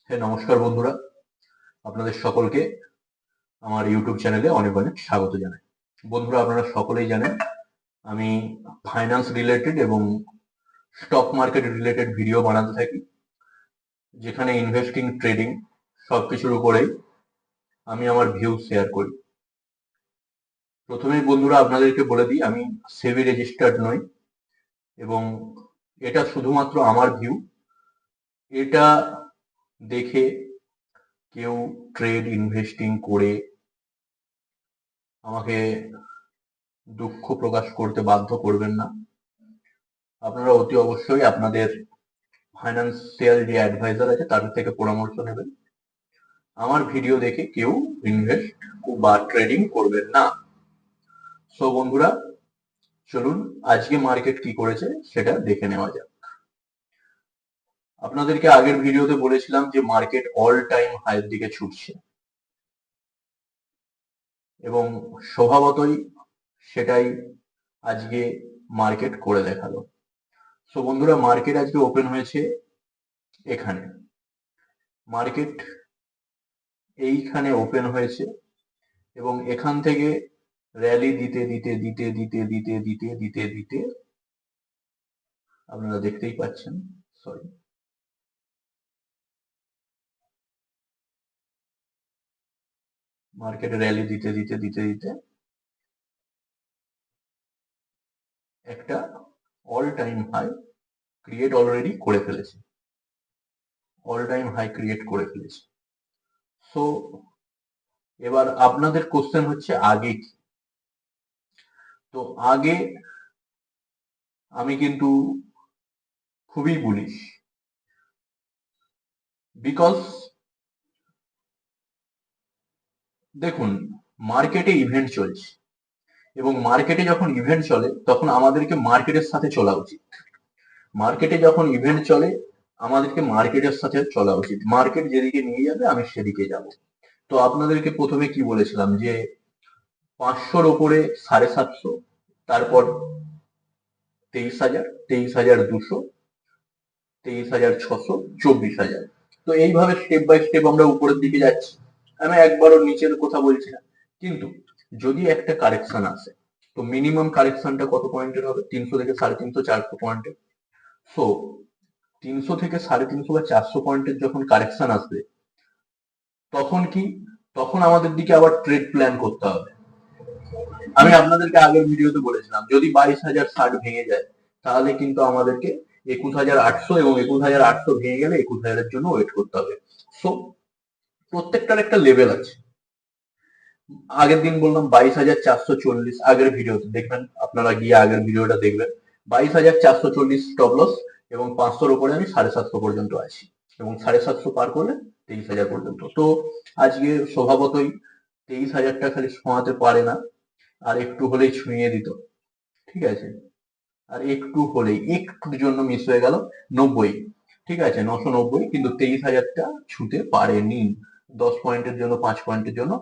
হ্যাঁ, নমস্কার বন্ধুরা। আপনাদের সকলকে আমার ইউটিউব চ্যানেলে অনেক অনেক স্বাগত জানাই। বন্ধুরা, আপনারা সকলেই জানেন আমি ফাইন্যান্স রিলেটেড এবং স্টক মার্কেট রিলেটেড ভিডিও বানাতে থাকি, যেখানে ইনভেস্টিং, ট্রেডিং সবকিছুর উপরেই আমি আমার ভিউ শেয়ার করি। প্রথমেই বন্ধুরা আপনাদেরকে বলে দিই, আমি সেবি রেজিস্টার্ড নই এবং এটা শুধুমাত্র আমার ভিউ। এটা দেখে কেউ ট্রেড ইনভেস্টিং করে আমাকে দুঃখ প্রকাশ করতে বাধ্য করবেন না। আপনারা অতি অবশ্যই আপনাদের ফাইন্যান্সিয়াল যে অ্যাডভাইজার আছে তাদের থেকে পরামর্শ নেবেন। আমার ভিডিও দেখে কেউ ইনভেস্ট বা ট্রেডিং করবেন না। সো বন্ধুরা, চলুন আজকে মার্কেট কি করেছে সেটা দেখে নেওয়া যাক। আপনাদেরকে আগের ভিডিওতে বলেছিলাম যে মার্কেট অল টাইম হাইয়ের দিকে ছুটছে এবং স্বভাবতই সেটাই আজকে মার্কেট করে দেখালো। সো বন্ধুরা, মার্কেট আজকে ওপেন হয়েছে এখানে। মার্কেট এইখানে ওপেন হয়েছে এবং এখান থেকে র্যালি দিতে দিতে দিতে দিতে দিতে দিতে দিতে দিতে আপনারা দেখতেই পাচ্ছেন, সরি, মার্কেট র্যালি দিতে দিতে দিতে দিতে একটা all time high create already করে ফেলেছে, অল টাইম হাই ক্রিয়েট করে ফেলেছে। সো এবার আপনাদের কোশ্চেন হচ্ছে আগে কি। তো আগে আমি কিন্তু খুবই বুলিশ, বিকজ দেখুন, মার্কেটে ইভেন্ট চলছে এবং মার্কেটে যখন ইভেন্ট চলে তখন আমাদেরকে মার্কেটের সাথে চলা উচিত। মার্কেটে যখন ইভেন্ট চলে আমাদেরকে মার্কেটের সাথে চলা উচিত। মার্কেট যেদিকে নিয়ে যাবে আমি সেদিকে যাব। তো আপনাদেরকে প্রথমে কি বলেছিলাম যে 500-র ওপরে 750, তারপর 23,000, 23,200, 23,600, 24,000। তো এইভাবে স্টেপ বাই স্টেপ আমরা উপরের দিকে যাচ্ছি। আমি একবারও নিচের কথা বলছি না। কিন্তু যদি একটা কারেকশন আসে তো মিনিমাম কারেকশনটা কত পয়েন্টের হবে? 300 থেকে 350, 400 পয়েন্টের। সো 300 থেকে 350 বা 400 পয়েন্টের যখন কারেকশন আসবে তখন কি, তখন আমাদের দিকে আবার ট্রেড প্ল্যান করতে হবে। আমি আপনাদেরকে আগের ভিডিওতে বলেছিলাম যদি 22,060 ভেঙে যায় তাহলে কিন্তু আমাদেরকে 21,800 এবং 21,800 ভেঙে গেলে 21,000-এর জন্য ওয়েট করতে হবে। সো প্রত্যেকটার একটা লেভেল আছে। আগের দিন বললাম 22,440, আগের ভিডিওতে দেখবেন, আপনারা গিয়ে আগের ভিডিওটা দেখবেন। 22,440 স্টপ লস এবং 500-র উপরে আমি 750 পর্যন্ত আছি এবং 750 পার করলে 23,000 পর্যন্ত। তো আজকে স্বভাবতই 23,000টা খালি ছোঁয়াতে পারে না, আর একটু হলেই ছুঁয়ে দিত। ঠিক আছে, আর একটু হলেই একটুর জন্য মিস হয়ে গেল 90। ঠিক আছে, 990, কিন্তু 23,000টা ছুঁতে পারেনি। 10 পয়েন্টের জন্য, 5 পয়েন্টের জন্য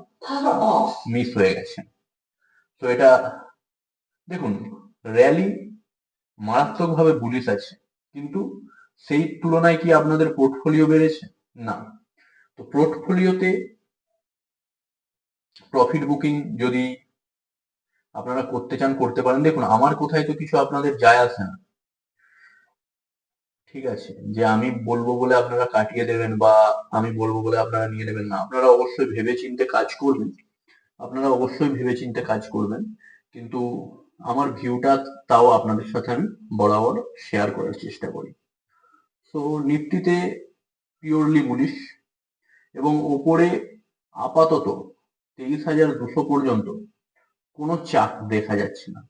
মিস হয়ে গেছে। তো এটা দেখুন, র্যালি মারাত্মক ভাবে বুলিশ আছে, কিন্তু সেই তুলনায় কি আপনাদের পোর্টফোলিও বেড়েছে? না। তো পোর্টফোলিওতে প্রফিট বুকিং যদি আপনারা করতে চান করতে পারেন। দেখুন, আমার কোথায় তো কিছু আপনাদের যায় আসে না। ঠিক আছে, যে আমি বলবো বলে আপনারা কাটিয়ে দেবেন বা আমি বলবো বলে আপনারা নিয়ে নেবেন না। আপনারা অবশ্যই ভেবে চিন্তে কাজ করবেন, আপনারা অবশ্যই ভেবে চিন্তে কাজ করবেন। কিন্তু আমার ভিউটা তাও আপনাদের সাথে আমি বরাবর শেয়ার করার চেষ্টা করি। তো নিফটিতে পিওরলি বুলিশ এবং ওপরে আপাতত 23,200 পর্যন্ত কোনো চাপ দেখা যাচ্ছে না।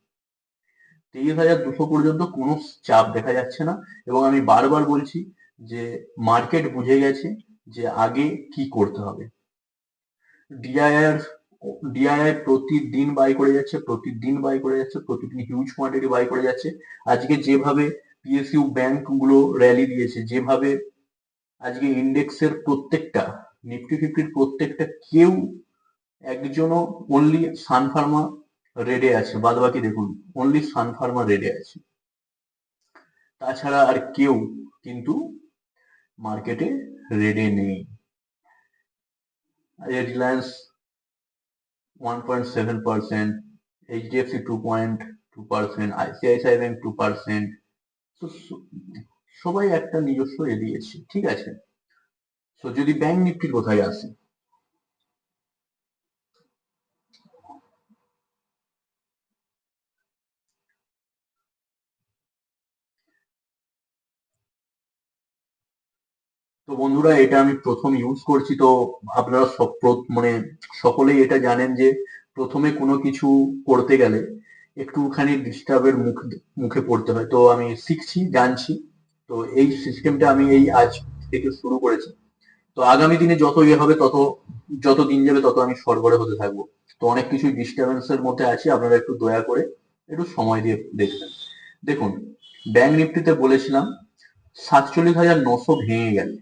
23,200 পর্যন্ত কোনো চাপ দেখা যাচ্ছে না এবং আমি বারবার বলছি যে মার্কেট বুঝে গেছে যে আগে কি করতে হবে। ডিআইআই প্রতিদিন বাই করে যাচ্ছে, প্রতিদিন বাই করে যাচ্ছে, প্রতিদিন হিউজ কোয়ান্টিটি বাই করে যাচ্ছে। আজকে যেভাবে পিএসইউ ব্যাংক গুলো র্যালি দিয়েছে, যেভাবে আজকে ইন্ডেক্সের প্রত্যেকটা, নিফটি ফিফটির প্রত্যেকটা, কেউ একজনও, অনলি সান ফার্মা রেডে আছে, বাদ বাকি দেখুন অনলি সান ফার্মা রেডে আছে। তাছাড়া আর কেউ কিন্তু মার্কেটে রেডে নেই। Reliance 1.7%, HDFC 2.2%, ICICI bank 2%। তো সবাই একটা নিজস্ব দিয়েছে, ঠিক আছে। তো যদি ব্যাংক নিফটির কোথায় আসে, তো বন্ধুরা এটা আমি প্রথম ইউজ করছি, তো আপনারা সব মানে সকলেই এটা জানেন যে প্রথমে কোনো কিছু করতে গেলে একটুখানি ডিস্টার্বের মুখে পড়তে হয়। তো আমি শিখছি, জানছি। তো এই সিস্টেমটা আমি এই আজ থেকে শুরু করেছি। তো আগামী দিনে যত ইয়ে হবে তত, যত দিন যাবে তত আমি সরগরে হতে থাকবো। তো অনেক কিছুই ডিস্টার্বেন্সের মধ্যে আছি, আপনারা একটু দয়া করে একটু সময় দিয়ে দেখবেন। দেখুন, ব্যাংক নিফটিতে বলেছিলাম 47,900 ভেঙে গেলে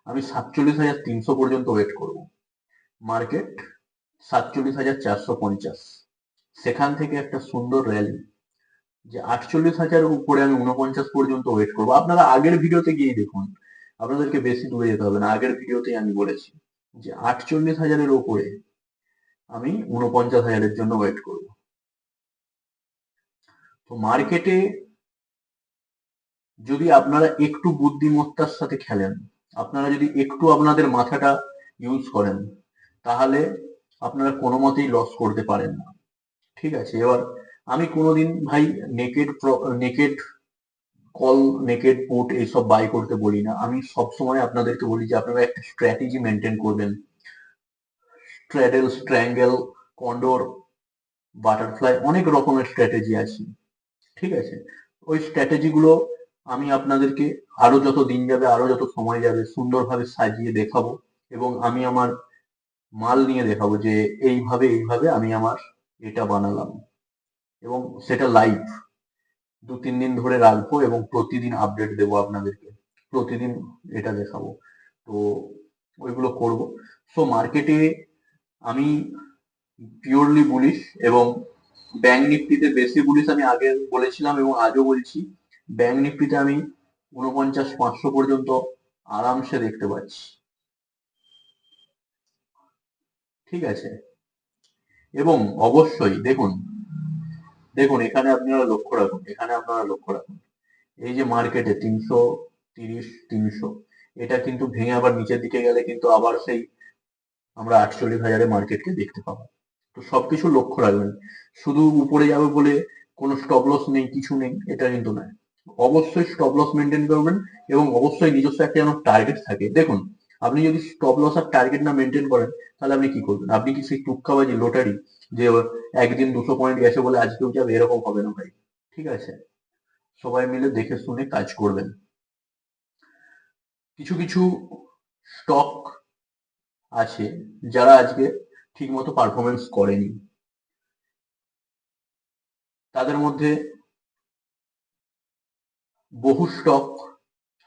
আমি 47,300 পর্যন্ত ওয়েট করব। মার্কেট 47,450, সেখান থেকে একটা সুন্দর র্যালি যে 48,000 উপরে আমি 49 পর্যন্ত ওয়েট করবো। আপনারা আগের ভিডিওতে গিয়ে দেখুন, আপনাদেরকে বেশি দূরে যেতে হবে না, আগের ভিডিওতেই আমি বলেছি যে 48,000 উপরে আমি 49,000 জন্য ওয়েট করব। তো মার্কেটে যদি আপনারা একটু বুদ্ধিমত্তার সাথে খেলেন, আপনারা যদি একটু আপনাদের মাথাটা ইউজ করেন, তাহলে আপনারা কোনো মতেই লস করতে পারেন না, ঠিক আছে। এবার আমি কোনোদিন ভাই নেকেড কল, নেকেড পুট এইসব বাই করতে বলি না। আমি সবসময় আপনাদেরকে বলি যে আপনারা একটা স্ট্র্যাটেজি মেনটেন করবেন। স্ট্র্যাডেল, স্ট্র্যাঙ্গেল, কন্ডোর, বাটারফ্লাই, অনেক রকমের স্ট্র্যাটেজি আছে, ঠিক আছে। ওই স্ট্র্যাটেজি গুলো আমি আপনাদেরকে আরো যত দিন যাবে, আরো যত সময় যাবে, সুন্দরভাবে সাজিয়ে দেখাবো। এবং আমি আমার মাল নিয়ে দেখাবো যে এইভাবে এইভাবে আমি আমার এটা বানালাম, এবং সেটা লাইভ 2-3 দিন ধরে রাখবো এবং প্রতিদিন আপডেট দেবো আপনাদেরকে, প্রতিদিন এটা দেখাবো। তো ওইগুলো করব। সো মার্কেটে আমি পিওরলি বুলিশ, এবং ব্যাংক নিফটিতে বেশি বুলিশ আমি আগে বলেছিলাম এবং আজও বলছি। ব্যাংক নিফটিতে আমি 49,500 পর্যন্ত আরামসে দেখতে পাচ্ছি, ঠিক আছে। এবং অবশ্যই দেখুন, দেখুন এখানে আপনারা লক্ষ্য রাখুন, এখানে আপনারা লক্ষ্য রাখুন, এই যে মার্কেটে 330, 300, এটা কিন্তু ভেঙে আবার নিচের দিকে গেলে কিন্তু আবার সেই আমরা 48,000 মার্কেটকে দেখতে পাবো। তো সবকিছু লক্ষ্য রাখবেন, শুধু উপরে যাবে বলে কোনো স্টপ লস নেই, কিছু নেই, এটা কিন্তু নয়। অবশ্যই স্টপ লস মেনটেন করবেন, এবং অবশ্যই নিজস্ব একটা যেন টার্গেট থাকে। দেখুন, আপনি যদি স্টপ লস আর টার্গেট না মেনটেন করেন, তাহলে আপনি কি করবেন? আপনি কি সেই টুক্কাবাজি লটারি, যে একদিন 200 পয়েন্ট গেছে বলে আজকেও যাবে, এরকম হবে না ভাই, ঠিক আছে। সবাই মিলে দেখে শুনে কাজ করবেন। কিছু কিছু স্টক আছে যারা আজকে ঠিকমতো পারফরমেন্স করেনি, তাদের মধ্যে বহু স্টক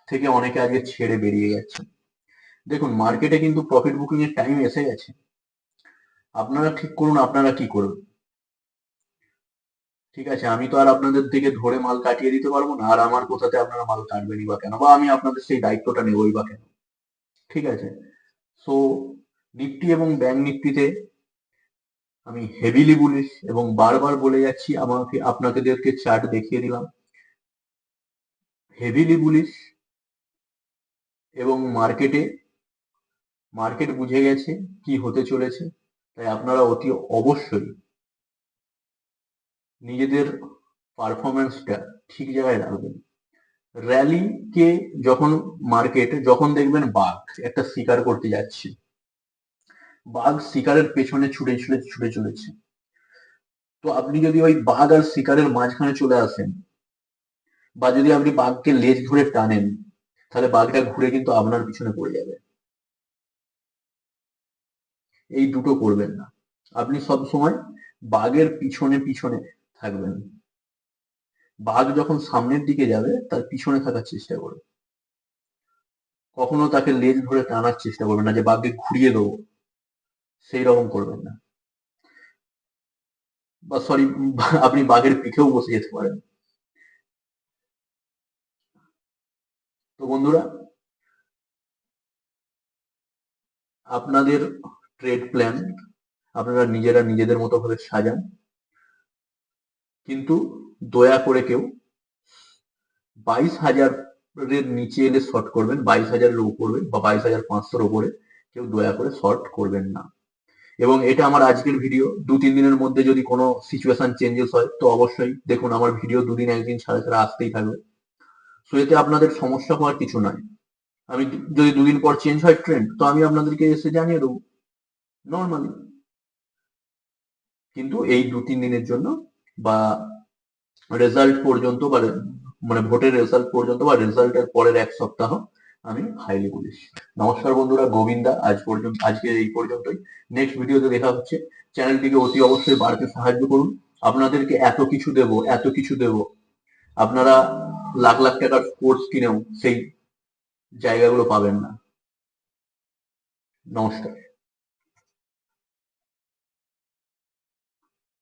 থেকে অনেকে আজকে ছেড়ে বেরিয়ে যাচ্ছে। দেখুন, মার্কেটে কিন্তু প্রফিট বুকিং এর টাইম এসে গেছে। আপনারা ঠিক করুন আপনারা কি করবেন, ঠিক আছে। আমি তো আর আপনাদের থেকে ধরে মাল কাটিয়ে দিতে পারবো না, আর আমার কোথাতে আপনারা মাল কাটবেনই বা কেন, বা আমি আপনাদের সেই দায়িত্বটা নেবই বা কেন, ঠিক আছে। সো নিফটি এবং ব্যাংক নিফটিতে আমি হেভিলি বুলিশ, এবং বারবার বলে যাচ্ছি, আমাকে আপনাদেরকে চার্ট দেখিয়ে দিলাম, হেভিলি বুলিশ। এবং মার্কেট বুঝে গেছে কি হতে চলেছে, তাই আপনারা অতি অবশ্যই নিজেদের পারফরমেন্সটা ঠিক জায়গায় রাখবেন। র্যালি কে যখন মার্কেট, যখন দেখবেন বাঘ একটা শিকার করতে যাচ্ছে, বাঘ শিকারের পেছনে ছুটে ছুটে ছুটে চলেছে, তো আপনি যদি ওই বাঘ আর শিকারের মাঝখানে চলে আসেন, বা যদি আপনি বাঘকে লেজ ধরে টানেন, তাহলে বাঘটা ঘুরে কিন্তু আপনার পিছনে পড়ে যাবে। এই দুটো করবেন না, আপনি সব সময় বাঘের পিছনে পিছনে থাকবেন। বাঘ যখন সামনের দিকে যাবে তার পিছনে থাকার চেষ্টা করবে, কখনো তাকে লেজ ধরে টানার চেষ্টা করবেন না যে বাঘকে ঘুরিয়ে দেবো, সেই রকম করবেন না। বা সরি, আপনি বাঘের পিঠেও বসে যেতে পারেন। তো বন্ধুরা, আপনাদের ট্রেড প্ল্যান আপনারা নিজেরা নিজেদের মতো ভাবে সাজান, কিন্তু দয়া করে কেউ 22,000 নিচে এলে শর্ট করবেন, 22,000 উপরে বা 22,500 উপরে কেউ দয়া করে শর্ট করবেন না। এবং এটা আমার আজকের ভিডিও, 2-3 দিনের মধ্যে যদি কোনো সিচুয়েশন চেঞ্জেস হয় তো অবশ্যই দেখুন আমার ভিডিও দুদিন একদিন ছাড়া ছাড়া আসতেই থাকবে। সো এতে আপনাদের সমস্যা হওয়ার কিছু নয়। আমি যদি 2 দিন পর চেঞ্জ হয় ট্রেন্ড তো আমি আপনাদেরকে এসে জানিয়ে দেবো নর্মালি। কিন্তু এই 2-3 দিনের জন্য বা রেজাল্ট পর্যন্ত বা মানে ভোটের রেজাল্ট পর্যন্ত বা রেজাল্টের পরের 1 সপ্তাহ আমি হাইলি বুলিশ। নমস্কার বন্ধুরা, গোবিন্দা। আজকে এই পর্যন্তই। নেক্সট ভিডিওতে দেখা হচ্ছে। চ্যানেলটিকে অতি অবশ্যই বাড়তে সাহায্য করুন। আপনাদেরকে এত কিছু দেব, আপনারা লাখ লাখ টাকার কোর্স কিনেও সেই জায়গাগুলো পাবেন না। নমস্কার।